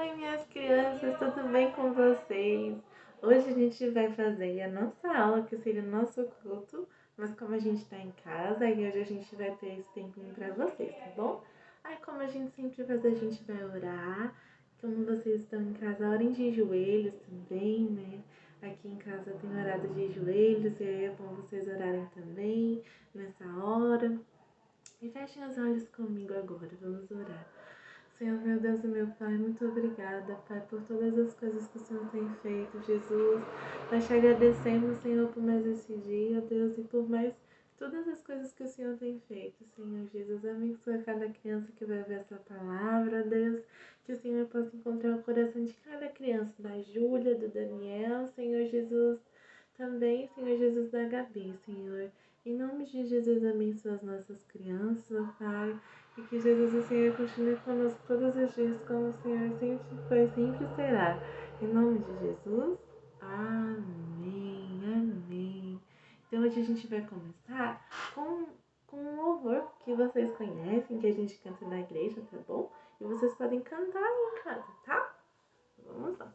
Oi, minhas crianças, tudo bem com vocês? Hoje a gente vai fazer a nossa aula, que seria o nosso culto, mas como a gente tá em casa, e hoje a gente vai ter esse tempinho pra vocês, tá bom? Aí, como a gente sempre faz, a gente vai orar. Como vocês estão em casa, orem de joelhos também, né? Aqui em casa tem orado de joelhos, e aí é bom vocês orarem também nessa hora. E fechem os olhos comigo agora, vamos orar. Senhor, meu Deus e meu Pai, muito obrigada, Pai, por todas as coisas que o Senhor tem feito, Jesus. Nós te agradecemos, Senhor, por mais esse dia, Deus, e por mais todas as coisas que o Senhor tem feito, Senhor Jesus. Abençoa cada criança que vai ver essa palavra, Deus. Que o Senhor possa encontrar o coração de cada criança, da Júlia, do Daniel, Senhor Jesus. Também, Senhor Jesus, da Gabi, Senhor. Em nome de Jesus, abençoa as nossas crianças, Pai. E que Jesus, o Senhor, continue conosco todos os dias, como o Senhor sempre foi, sempre será. Em nome de Jesus, amém, amém. Então hoje a gente vai começar com um louvor que vocês conhecem, que a gente canta na igreja, tá bom? E vocês podem cantar aí em casa, tá? Vamos lá.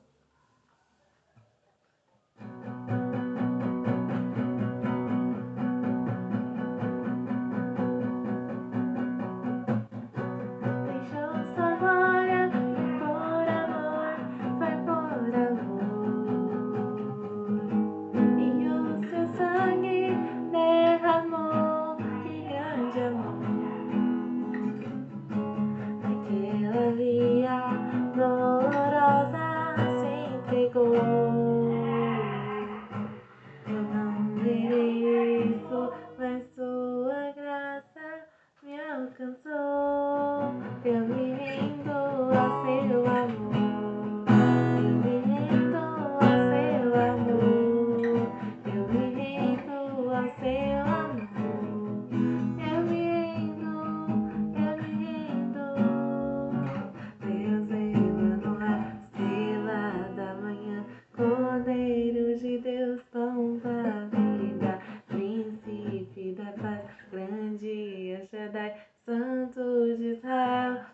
Santo de Israel,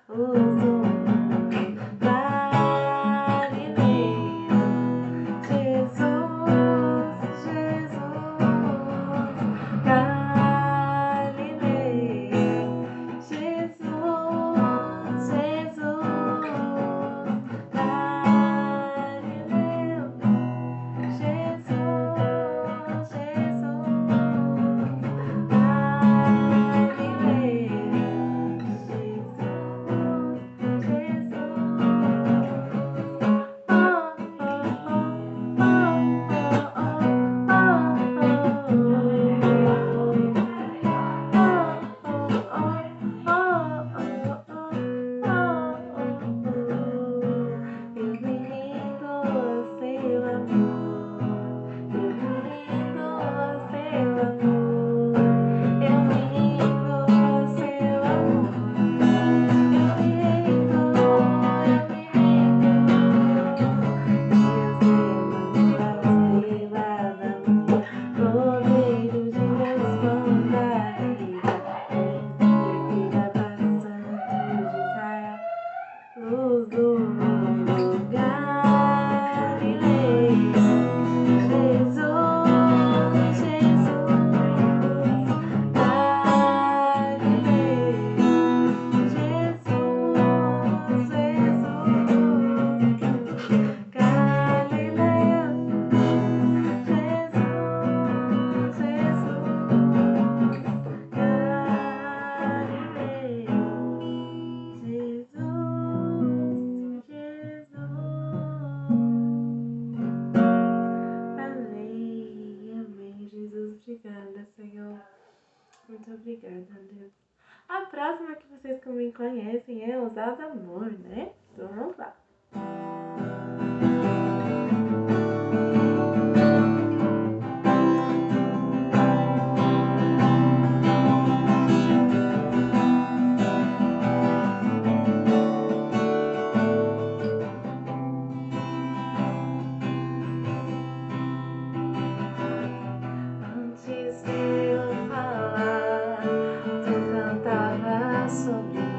Obrigada, Senhor. Muito obrigada, Deus. A próxima que vocês também conhecem é Ousado Amor, né? Então vamos lá. Antes de eu falar, tu cantava sobre mim.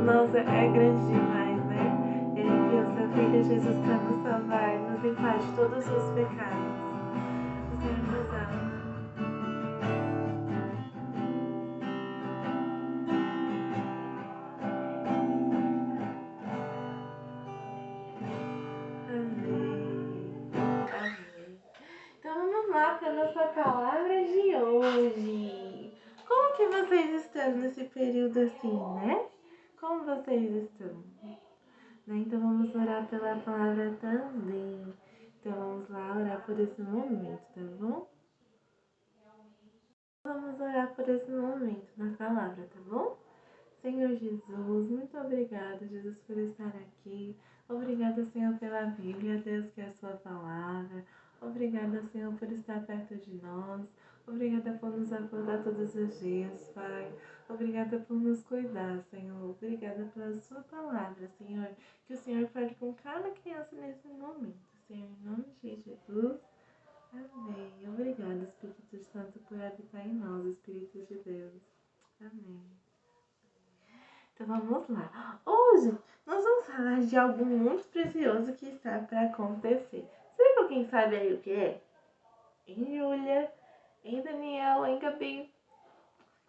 nossa, é grande demais, né? Ele enviou seu Filho Jesus para nos salvar e nos limpar de todos os pecados. O Senhor nos ama. Amém. Amém. Então vamos lá para a nossa palavra de hoje. Como que vocês estão nesse período assim, né? Como vocês estão? Né? Então vamos orar pela palavra também. Então vamos lá orar por esse momento, tá bom? Vamos orar por esse momento na palavra, tá bom? Senhor Jesus, muito obrigada, Jesus, por estar aqui. Obrigada, Senhor, pela Bíblia, Deus, que é a sua palavra. Obrigada, Senhor, por estar perto de nós. Obrigada por nos acordar todos os dias, Pai. Obrigada por nos cuidar, Senhor. Obrigada pela sua palavra, Senhor. Que o Senhor fale com cada criança nesse momento, Senhor, em nome de Jesus. Amém. Obrigada, Espírito Santo, por habitar em nós, Espírito de Deus. Amém. Então vamos lá. Hoje nós vamos falar de algo muito precioso que está para acontecer. Será que alguém sabe aí o que é? Em Júlia, em Daniel, em Gabi.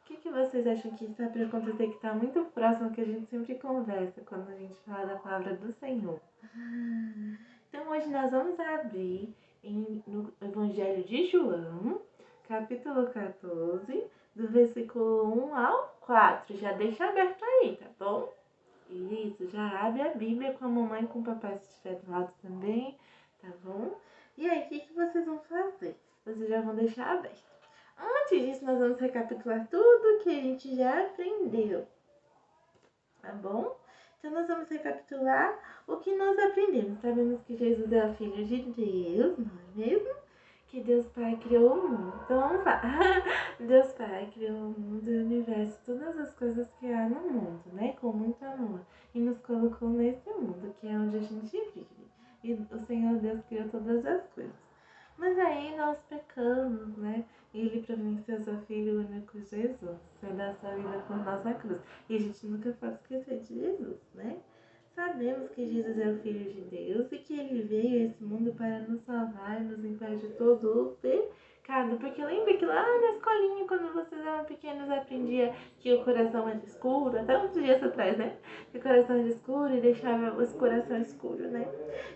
O que vocês acham que está para acontecer que está muito próximo que a gente sempre conversa quando a gente fala da palavra do Senhor? Então hoje nós vamos abrir no Evangelho de João, capítulo 14, do versículo 1 ao 4. Já deixa aberto aí, tá bom? Isso, já abre a Bíblia com a mamãe e com o papai se estiver do lado também, tá bom? E aí, o que vocês vão fazer? Vocês já vão deixar aberto. Antes disso, nós vamos recapitular tudo que a gente já aprendeu, tá bom? Então, nós vamos recapitular o que nós aprendemos. Sabemos que Jesus é o Filho de Deus, não é mesmo? Que Deus Pai criou o mundo. Então, vamos lá. Deus Pai criou o mundo e o universo, todas as coisas que há no mundo, né? Com muito amor. E nos colocou nesse mundo, que é onde a gente vive. E o Senhor Deus criou todas as coisas. Mas aí nós pecamos, né? E Ele providenciou seu Filho único Jesus, para dar sua vida por nossa cruz. E a gente nunca pode esquecer de Jesus, né? Sabemos que Jesus é o Filho de Deus e que Ele veio a esse mundo para nos salvar e nos limpar de todo o pecado. Porque lembra que lá na escolinha, quando vocês eram pequenos, aprendia que o coração era escuro, até uns dias atrás, né? Que o coração era escuro e deixava esse coração escuro, né?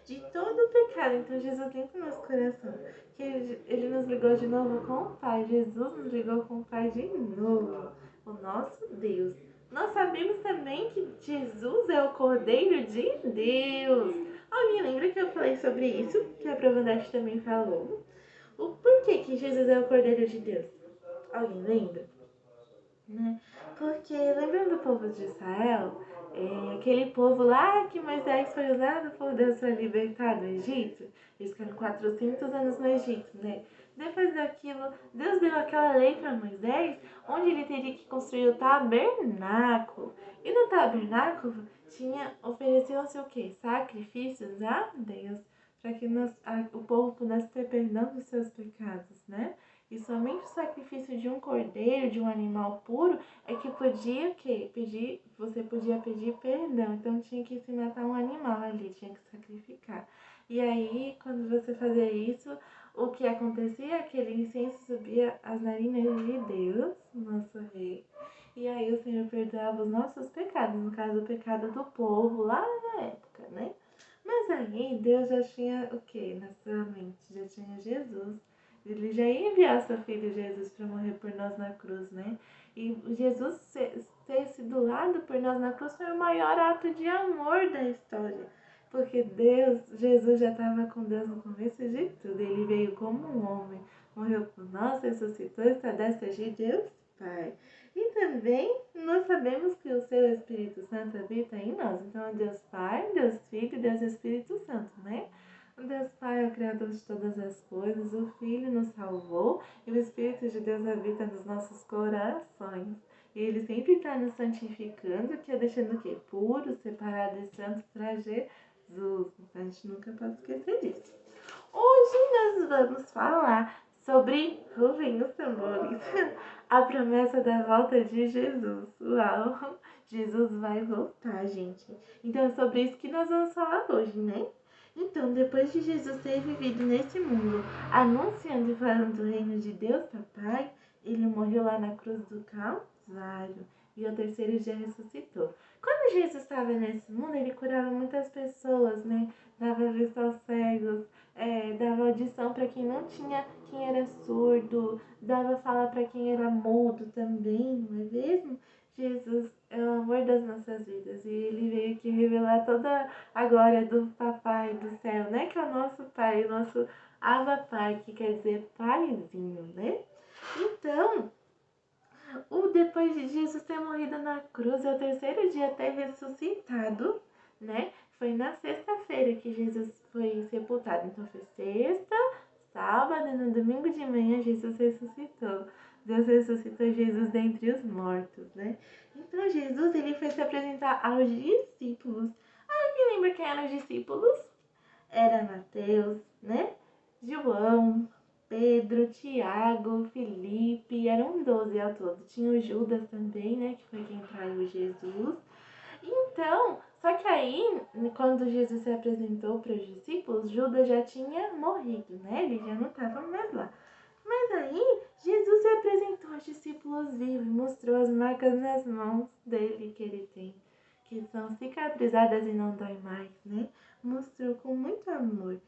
De todo o pecado. Então Jesus limpa o nosso coração. Que ele nos ligou de novo com o Pai. Jesus nos ligou com o Pai de novo. O nosso Deus. Nós sabemos também que Jesus é o Cordeiro de Deus. Alguém lembra que eu falei sobre isso? Que a Provandete também falou. O porquê que Jesus é o Cordeiro de Deus? Alguém lembra? Né? Porque lembrando do povo de Israel, aquele povo lá que Moisés foi usado por Deus para libertar do Egito, eles ficaram 400 anos no Egito, né? Depois daquilo, Deus deu aquela lei para Moisés, onde ele teria que construir o tabernáculo. E no tabernáculo ofereciam-se o quê? Sacrifícios a Deus, para que o povo pudesse ter perdão dos seus pecados, né? E somente o sacrifício de um cordeiro, de um animal puro, é que você podia pedir perdão. Então tinha que se matar um animal ali, tinha que sacrificar. E aí, quando você fazia isso, o que acontecia? Aquele incenso subia às narinas de Deus, nosso rei. E aí o Senhor perdoava os nossos pecados, no caso o pecado do povo lá na época, né? Mas aí Deus já tinha o que na sua mente? Já tinha Jesus. Ele já ia enviar seu filho Jesus para morrer por nós na cruz, né? E Jesus ter sido doado por nós na cruz foi o maior ato de amor da história. Porque Jesus já estava com Deus no começo de tudo. Ele veio como um homem, morreu por nós, ressuscitou, está à destra de Deus Pai. E também nós sabemos que o seu Espírito Santo habita em nós. Então é Deus Pai, Deus Filho e Deus Espírito Santo, né? O Deus Pai é o Criador de todas as coisas, o Filho nos salvou e o Espírito de Deus habita nos nossos corações. E Ele sempre está nos santificando, que é deixando o quê? Puro, separado e santo para Jesus. Então a gente nunca pode esquecer disso. Hoje nós vamos falar sobre, rufem os tambores, a promessa da volta de Jesus. Uau! Jesus vai voltar, gente. Então é sobre isso que nós vamos falar hoje, né? Então, depois de Jesus ter vivido nesse mundo, anunciando e falando do reino de Deus, Papai, ele morreu lá na cruz do Calvário e ao terceiro dia ressuscitou. Quando Jesus estava nesse mundo, ele curava muitas pessoas, né? Dava vista aos cegos, dava audição para quem não tinha, quem era surdo, dava fala para quem era mudo também, não é mesmo? Jesus é o amor das nossas vidas e ele veio aqui revelar toda a glória do Papai do céu, né? Que é o nosso Pai, o nosso Abba Pai, que quer dizer paizinho, né? Então, depois de Jesus ter morrido na cruz, é o terceiro dia ter ressuscitado, né? Foi na sexta-feira que Jesus foi sepultado. Então foi sexta, sábado e no domingo de manhã Jesus ressuscitou. Deus ressuscitou Jesus dentre os mortos, né? Então Jesus, ele foi se apresentar aos discípulos. Alguém lembra quem eram os discípulos? Era Mateus, né? João, Pedro, Tiago, Felipe, eram 12 ao todo. Tinha o Judas também, né? Que foi quem traiu Jesus. Então, só que aí, quando Jesus se apresentou para os discípulos, Judas já tinha morrido, né? Ele já não estava mais lá. Mas aí, Jesus se apresentou aos discípulos vivos, mostrou as marcas nas mãos dele que ele tem, que são cicatrizadas e não dói mais, né? Mostrou com muito amor.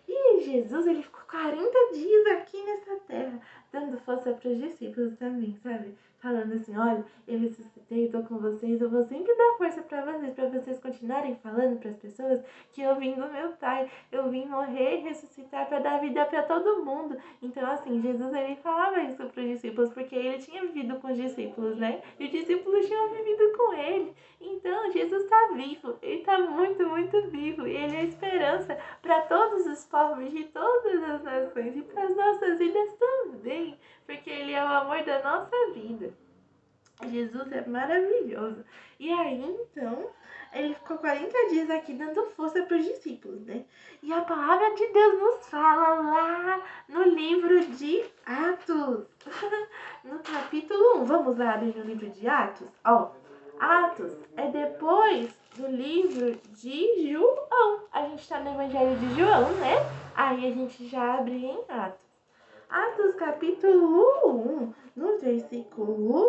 E Jesus, ele ficou 40 dias aqui nessa terra, dando força para os discípulos também, sabe? Falando assim, olha, eu ressuscitei, estou com vocês, eu vou sempre dar força para vocês continuarem falando para as pessoas que eu vim do meu Pai, eu vim morrer e ressuscitar para dar vida para todo mundo. Então, assim, Jesus, ele falava isso para os discípulos, porque ele tinha vivido com os discípulos, né? E os discípulos tinham vivido com ele. Então, Jesus está vivo, ele está muito, muito vivo, e ele é a esperança para todos os povos de todas as nações e para as nossas vidas também, porque ele é o amor da nossa vida. Jesus é maravilhoso. E aí, então, ele ficou 40 dias aqui dando força para os discípulos, né? E a palavra de Deus nos fala lá no livro de Atos, no capítulo 1. Vamos lá abrir no livro de Atos? Ó, Atos é depois do livro de João. A gente está no Evangelho de João, né? Aí a gente já abre em Atos. Atos capítulo 1, no versículo...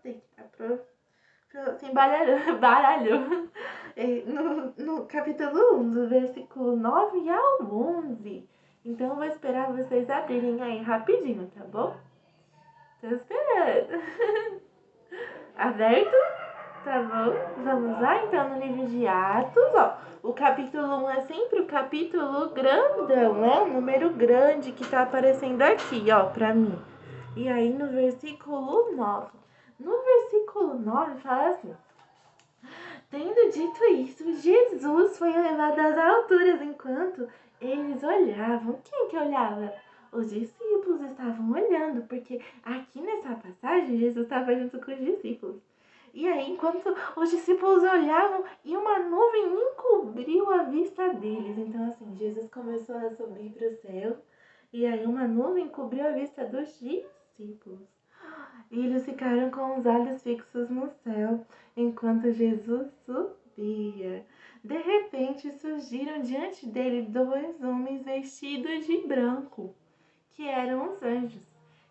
Cadê que tá sem baralhou. No capítulo 1, do versículo 9 ao 11. Então eu vou esperar vocês abrirem aí rapidinho, tá bom? Tô esperando. Aberto? Tá bom? Vamos lá então no livro de Atos, ó. O capítulo 1 é sempre o capítulo grandão, né? O número grande que tá aparecendo aqui, ó, pra mim. E aí no versículo 9. No versículo 9 fala assim: tendo dito isso, Jesus foi elevado às alturas enquanto eles olhavam. Quem que olhava? Os discípulos estavam olhando, porque aqui nessa passagem Jesus estava junto com os discípulos. E aí, enquanto os discípulos olhavam, e uma nuvem encobriu a vista deles. Então, assim, Jesus começou a subir para o céu, e aí uma nuvem cobriu a vista dos discípulos. E eles ficaram com os olhos fixos no céu, enquanto Jesus subia. De repente, surgiram diante dele 2 homens vestidos de branco, que eram os anjos,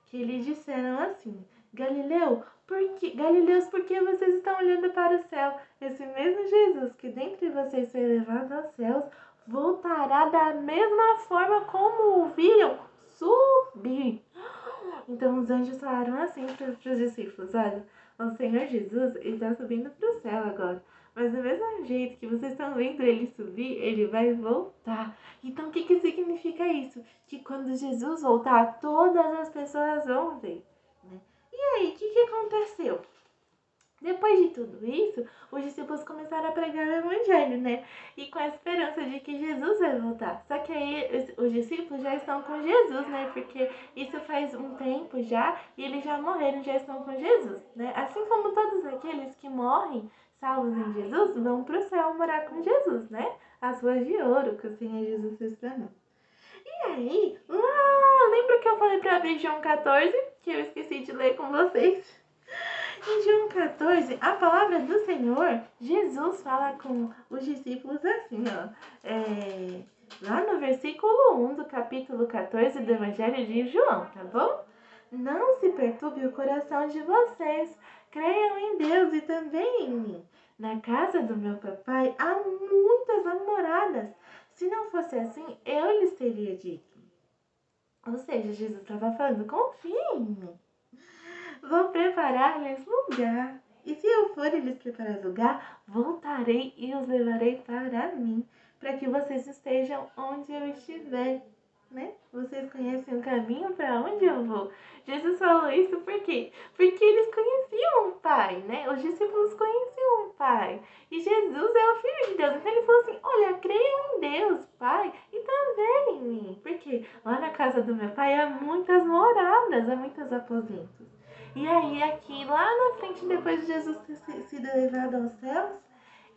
que lhe disseram assim: Galileus, por que vocês estão olhando para o céu? Esse mesmo Jesus que dentre vocês foi levado aos céus, voltará da mesma forma como o viram subir. Então os anjos falaram assim para os discípulos: olha, o Senhor Jesus está subindo para o céu agora. Mas do mesmo jeito que vocês estão vendo ele subir, ele vai voltar. Então o que significa isso? Que quando Jesus voltar, todas as pessoas vão ver, né? E aí, o que aconteceu? Depois de tudo isso, os discípulos começaram a pregar o evangelho, né? E com a esperança de que Jesus vai voltar. Só que aí os discípulos já estão com Jesus, né? Porque isso faz um tempo já e eles já morreram, já estão com Jesus, né? Assim como todos aqueles que morrem salvos em Jesus vão para o céu morar com Jesus, né? As ruas de ouro que o Senhor Jesus fez para nós. E aí, lá, lembra que eu falei para abrir João 14? que eu esqueci de ler com vocês. Em João 14, a palavra do Senhor, Jesus fala com os discípulos assim, ó. Lá no versículo 1 do capítulo 14 do Evangelho de João, tá bom? Não se perturbe o coração de vocês. Creiam em Deus e também em mim. Na casa do meu papai há muitas namoradas. Se não fosse assim, eu lhes teria dito. Ou seja, Jesus estava falando, confia em mim. Vou preparar-lhes lugar. E se eu for e lhes preparar lugar, voltarei e os levarei para mim, para que vocês estejam onde eu estiver. Né? Vocês conhecem o caminho para onde eu vou. Jesus falou isso por quê? Porque eles conheciam o Pai, né? Os discípulos conheciam o Pai. E Jesus é o Filho de Deus. Então ele falou assim, olha, creiam em Deus, Pai, e também em mim. Porque lá na casa do meu Pai há muitas moradas, há muitos aposentos. E aí aqui, lá na frente, depois de Jesus ter sido levado aos céus,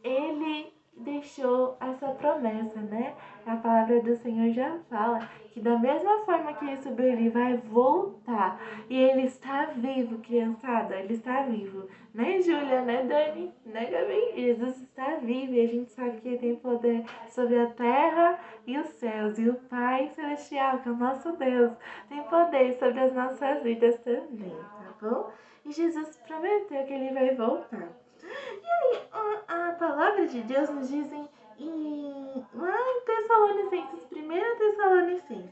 ele deixou essa promessa, né? A palavra do Senhor já fala que da mesma forma que ele subiu, ele vai voltar. E ele está vivo, criançada, ele está vivo. Né, Júlia, né, Dani, né, Gabi? Jesus está vivo e a gente sabe que ele tem poder sobre a terra e os céus. E o Pai Celestial, que é o nosso Deus, tem poder sobre as nossas vidas também, tá bom? E Jesus prometeu que ele vai voltar. E aí, a palavra de Deus nos diz lá em Tessalonicenses, 1 Tessalonicenses,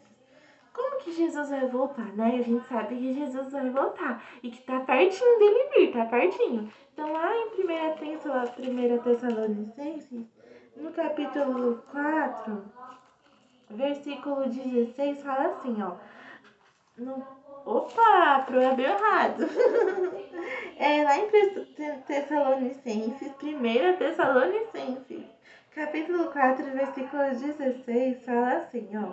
como que Jesus vai voltar, né? A gente sabe que Jesus vai voltar e que tá pertinho dele vir, tá pertinho. Então lá em 1 Tessalonicenses, no capítulo 4, versículo 16, fala assim, ó. Opa, abriu errado. Lá em Tessalonicenses, 1 Tessalonicenses, capítulo 4, versículo 16, fala assim, ó.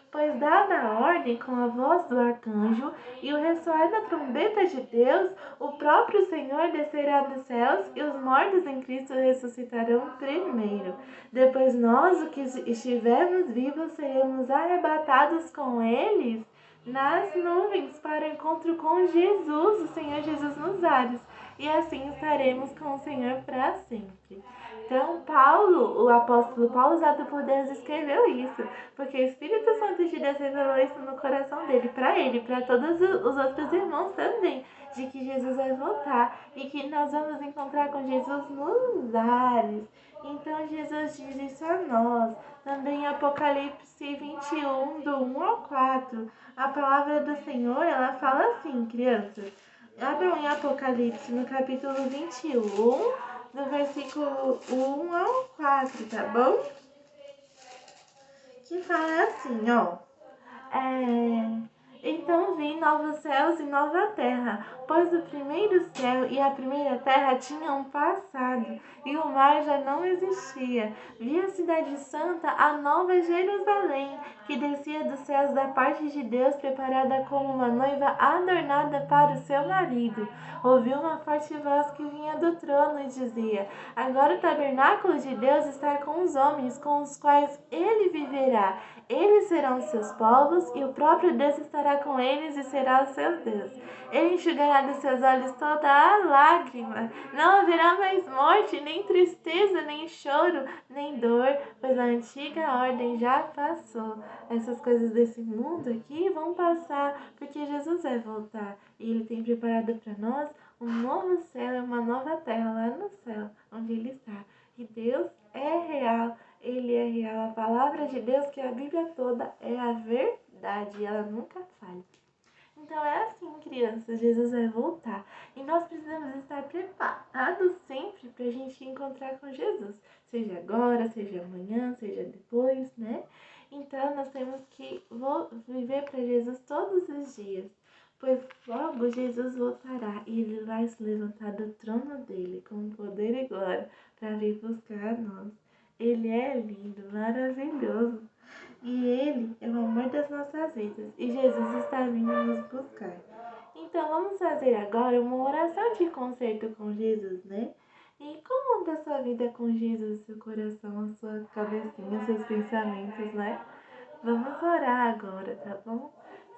Pois dada a ordem com a voz do arcanjo e o ressoar da trombeta de Deus, o próprio Senhor descerá dos céus e os mortos em Cristo ressuscitarão primeiro. Depois nós, os que estivermos vivos, seremos arrebatados com eles nas nuvens para o encontro com Jesus, o Senhor Jesus nos ares, e assim estaremos com o Senhor para sempre. Então, o apóstolo Paulo, usado por Deus, escreveu isso, porque o Espírito Santo de Deus revelou isso no coração dele, para todos os outros irmãos também, de que Jesus vai voltar e que nós vamos encontrar com Jesus nos ares. Então, Jesus diz isso a nós. Também em Apocalipse 21, do 1 ao 4, a palavra do Senhor, ela fala assim, crianças. Abram em Apocalipse, no capítulo 21, do versículo 1 ao 4, tá bom? Que fala assim, ó. Então vi novos céus e nova terra, pois o primeiro céu e a primeira terra tinham passado, e o mar já não existia. Vi a cidade santa, a nova Jerusalém, que descia dos céus da parte de Deus, preparada como uma noiva adornada para o seu marido. Ouvi uma forte voz que vinha do trono e dizia: agora o tabernáculo de Deus está com os homens, com os quais ele viverá. Eles serão seus povos e o próprio Deus estará com eles e será o seu Deus. Ele enxugará dos seus olhos toda a lágrima. Não haverá mais morte, nem tristeza, nem choro, nem dor, pois a antiga ordem já passou. Essas coisas desse mundo aqui vão passar, porque Jesus vai voltar. E Ele tem preparado para nós um novo céu e uma nova terra lá no céu, onde Ele está. E Deus é real. Ele é real. A palavra de Deus, que é a Bíblia toda, é a verdade. Ela nunca falha. Então é assim, crianças, Jesus vai voltar. E nós precisamos estar preparados sempre para a gente encontrar com Jesus. Seja agora, seja amanhã, seja depois, né? Então nós temos que viver para Jesus todos os dias. Pois logo Jesus voltará e Ele vai se levantar do trono dele com poder e glória para vir buscar a nós. Ele é lindo, maravilhoso. E Ele é o amor das nossas vidas. E Jesus está vindo nos buscar. Então vamos fazer agora uma oração de concerto com Jesus, né? E como anda a sua vida com Jesus, seu coração, a sua cabecinha, seus pensamentos, né? Vamos orar agora, tá bom?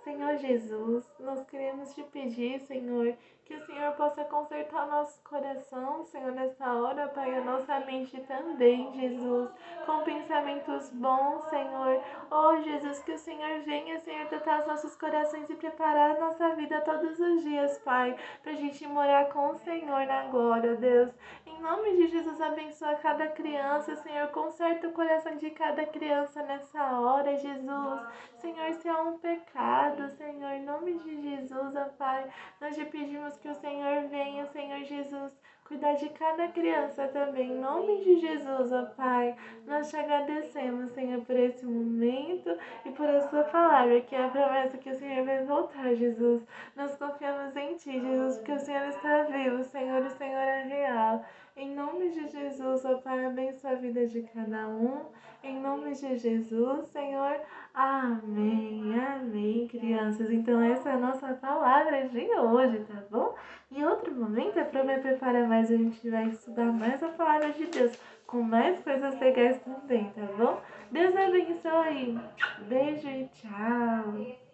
Senhor Jesus, nós queremos te pedir, Senhor, que o Senhor possa consertar o nosso coração, Senhor, nessa hora, Pai, a nossa mente também, Jesus, com pensamentos bons, Senhor. Oh, Jesus, que o Senhor venha, Senhor, tratar os nossos corações e preparar a nossa vida todos os dias, Pai, pra gente morar com o Senhor na glória, Deus. Em nome de Jesus, abençoa cada criança, Senhor, conserta o coração de cada criança nessa hora, Jesus. Senhor, se há um pecado, Senhor, em nome de Jesus, ó Pai, nós te pedimos que o Senhor venha, Senhor Jesus, cuidar de cada criança também, em nome de Jesus, ó Pai. Nós te agradecemos, Senhor, por esse momento e por a sua palavra, que é a promessa que o Senhor vai voltar, Jesus. Nós confiamos em Ti, Jesus, porque o Senhor está vivo, Senhor, o Senhor é real. Em nome de Jesus, ó Pai, abençoa a vida de cada um. Em nome de Jesus, Senhor. Amém, amém, crianças. Então essa é a nossa palavra de hoje, tá bom? Em outro momento, para me preparar mais, a gente vai estudar mais a palavra de Deus, com mais coisas legais também, tá bom? Deus abençoe. Beijo e tchau.